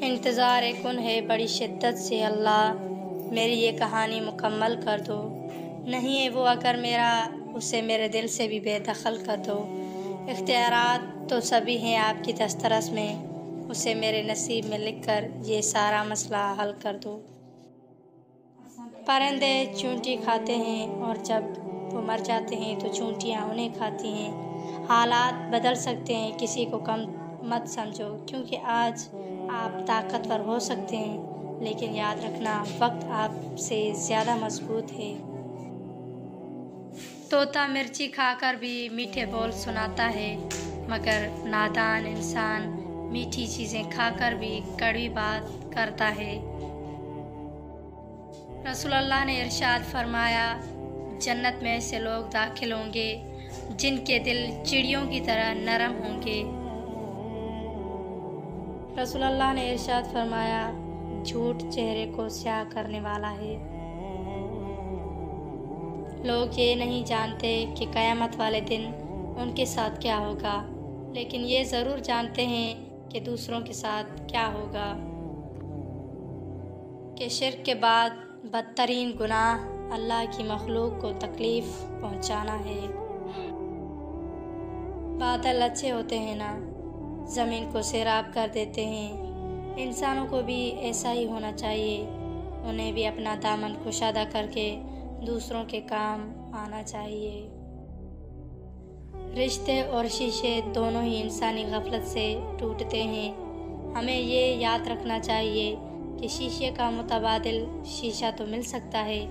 इंतज़ार कुन है बड़ी शिद्दत से अल्लाह, मेरी ये कहानी मुकम्मल कर दो। नहीं है वो अगर मेरा, उसे मेरे दिल से भी बेदखल कर दो। इख्तियारात तो सभी हैं आपकी दस्तरस में, उसे मेरे नसीब में लिखकर ये सारा मसला हल कर दो। परिंदे चूंटी खाते हैं और जब वो मर जाते हैं तो चूंटियाँ उन्हें खाती हैं। हालात बदल सकते हैं, किसी को कम मत समझो, क्योंकि आज आप ताकतवर हो सकते हैं, लेकिन याद रखना वक्त आपसे ज़्यादा मजबूत है। तोता मिर्ची खाकर भी मीठे बोल सुनाता है, मगर नादान इंसान मीठी चीज़ें खाकर भी कड़वी बात करता है। रसूलुल्लाह ने इरशाद फरमाया, जन्नत में ऐसे लोग दाखिल होंगे जिनके दिल चिड़ियों की तरह नरम होंगे। रसूलुल्लाह ने इरशाद फरमाया, झूठ चेहरे को स्याह करने वाला है। लोग ये नहीं जानते कि क़यामत वाले दिन उनके साथ क्या होगा, लेकिन ये ज़रूर जानते हैं कि दूसरों के साथ क्या होगा। कि शिर्क के बाद बदतरीन गुनाह अल्लाह की मखलूक को तकलीफ़ पहुंचाना है। बादल अच्छे होते हैं ना, ज़मीन को सैराब कर देते हैं। इंसानों को भी ऐसा ही होना चाहिए, उन्हें भी अपना दामन कुशादा करके दूसरों के काम आना चाहिए। रिश्ते और शीशे दोनों ही इंसानी गफलत से टूटते हैं। हमें ये याद रखना चाहिए कि शीशे का मुतबादिल शीशा तो मिल सकता है,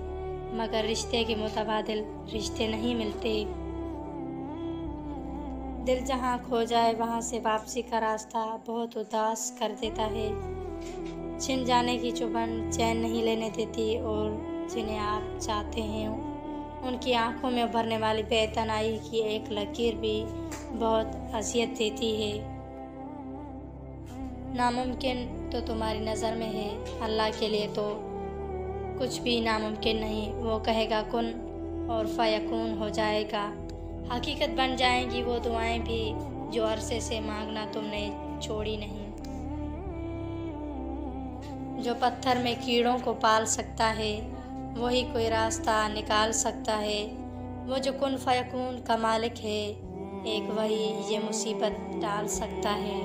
मगर रिश्ते के मुतबादिल रिश्ते नहीं मिलते। दिल जहाँ खो जाए वहाँ से वापसी का रास्ता बहुत उदास कर देता है। छिन जाने की चुभन चैन नहीं लेने देती, और जिन्हें आप चाहते हैं उनकी आंखों में उभरने वाली बेतनाई की एक लकीर भी बहुत अज़ियत देती है। नामुमकिन तो तुम्हारी नज़र में है, अल्लाह के लिए तो कुछ भी नामुमकिन नहीं। वो कहेगा कुन और फयकून हो जाएगा। हकीकत बन जाएंगी वो दुआएं भी जो अरसे से मांगना तुमने छोड़ी नहीं। जो पत्थर में कीड़ों को पाल सकता है, वही कोई रास्ता निकाल सकता है। वो जो कुन फयकून का मालिक है, एक वही ये मुसीबत डाल सकता है।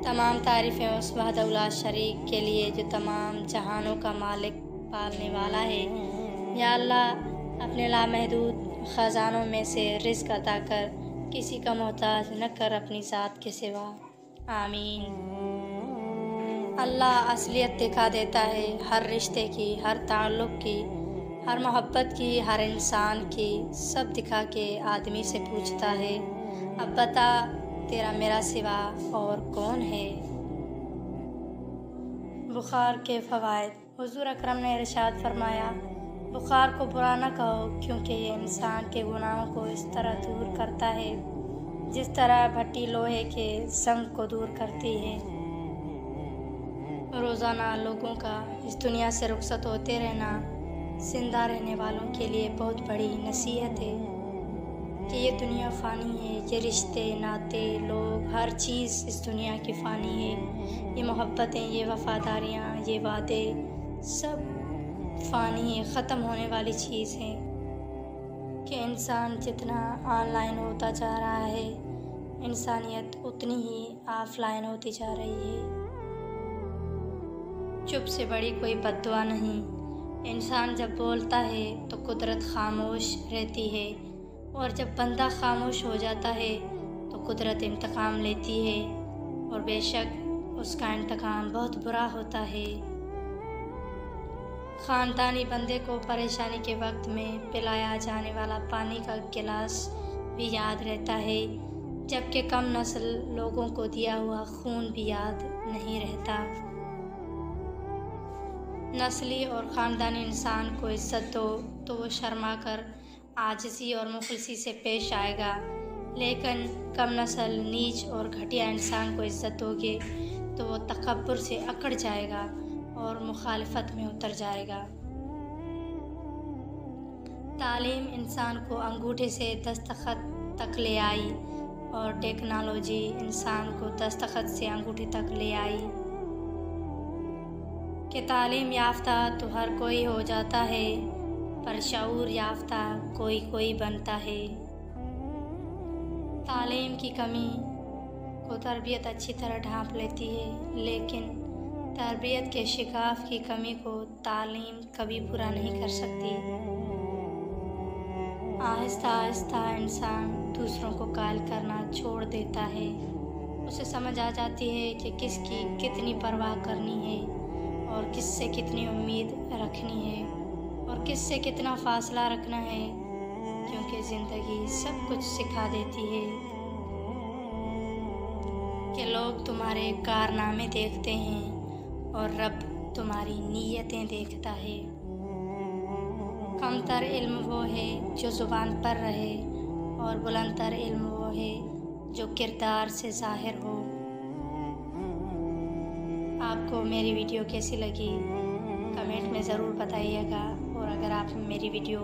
तमाम तारीफ़ें उस वहदहुल्ला शरीक के लिए जो तमाम जहानों का मालिक पालने वाला है। या अल्लाह, अपने लामहदूद ख़ज़ानों में से रिज़्क़ अता कर, किसी का मोहताज न कर अपनी ज़ात के सिवा। आमीन। अल्लाह असलियत दिखा देता है हर रिश्ते की, हर ताल्लुक़ की, हर मोहब्बत की, हर इंसान की। सब दिखा के आदमी से पूछता है, अब बता तेरा मेरा सिवा और कौन है। बुखार के फ़वाइद। हुज़ूर अकरम ने इरशाद फरमाया, बुखार को बुरा न कहो, क्योंकि ये इंसान के गुनाहों को इस तरह दूर करता है जिस तरह भट्टी लोहे के ज़ंग को दूर करती है। रोज़ाना लोगों का इस दुनिया से रुखसत होते रहना जिंदा रहने वालों के लिए बहुत बड़ी नसीहत है कि ये दुनिया फ़ानी है। ये रिश्ते नाते लोग हर चीज़ इस दुनिया की फ़ानी है। ये मोहब्बतें, ये वफ़ादारियाँ, ये वादे सब फ़ानी है, ख़त्म होने वाली चीज़ है। कि इंसान जितना ऑनलाइन होता जा रहा है, इंसानियत उतनी ही ऑफलाइन होती जा रही है। चुप से बड़ी कोई बद्दुआ नहीं। इंसान जब बोलता है तो कुदरत खामोश रहती है, और जब बंदा खामोश हो जाता है तो कुदरत इंतकाम लेती है, और बेशक उसका इंतकाम बहुत बुरा होता है। ख़ानदानी बंदे को परेशानी के वक्त में पिलाया जाने वाला पानी का गिलास भी याद रहता है, जबकि कम नस्ल लोगों को दिया हुआ खून भी याद नहीं रहता। नस्ली और ख़ानदानी इंसान को इज़्ज़त दो तो वो शर्मा कर आजिज़ी और मुखलिसी से पेश आएगा, लेकिन कम नस्ल नीच और घटिया इंसान को इज़्ज़त दोगे तो वो तकब्बुर से अकड़ जाएगा और मुखालिफत में उतर जाएगा। तालीम इंसान को अंगूठे से दस्तखत तक ले आई, और टेक्नोलॉजी इंसान को दस्तखत से अंगूठे तक ले आई कि तालीम याफ्ता तो हर कोई हो जाता है, पर शऊर याफ्ता कोई कोई बनता है। तालीम की कमी को तरबियत अच्छी तरह ढांप लेती है, लेकिन तरबियत के शिकाफ की कमी को तालीम कभी पूरा नहीं कर सकती। आहिस्ता आहिस्ता इंसान दूसरों को कायल करना छोड़ देता है। उसे समझ आ जाती है कि किसकी कितनी परवाह करनी है और किससे कितनी उम्मीद रखनी है और किससे कितना फ़ासला रखना है, क्योंकि ज़िंदगी सब कुछ सिखा देती है कि लोग तुम्हारे कारनामे देखते हैं और रब तुम्हारी नीयतें देखता है। कमतर इल्म वो है जो ज़ुबान पर रहे और बुलंदतर इल्म वो है जो किरदार से ज़ाहिर हो। आपको मेरी वीडियो कैसी लगी कमेंट में ज़रूर बताइएगा, और अगर आप मेरी वीडियो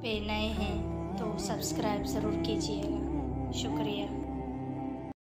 पे नए हैं तो सब्सक्राइब ज़रूर कीजिएगा। शुक्रिया।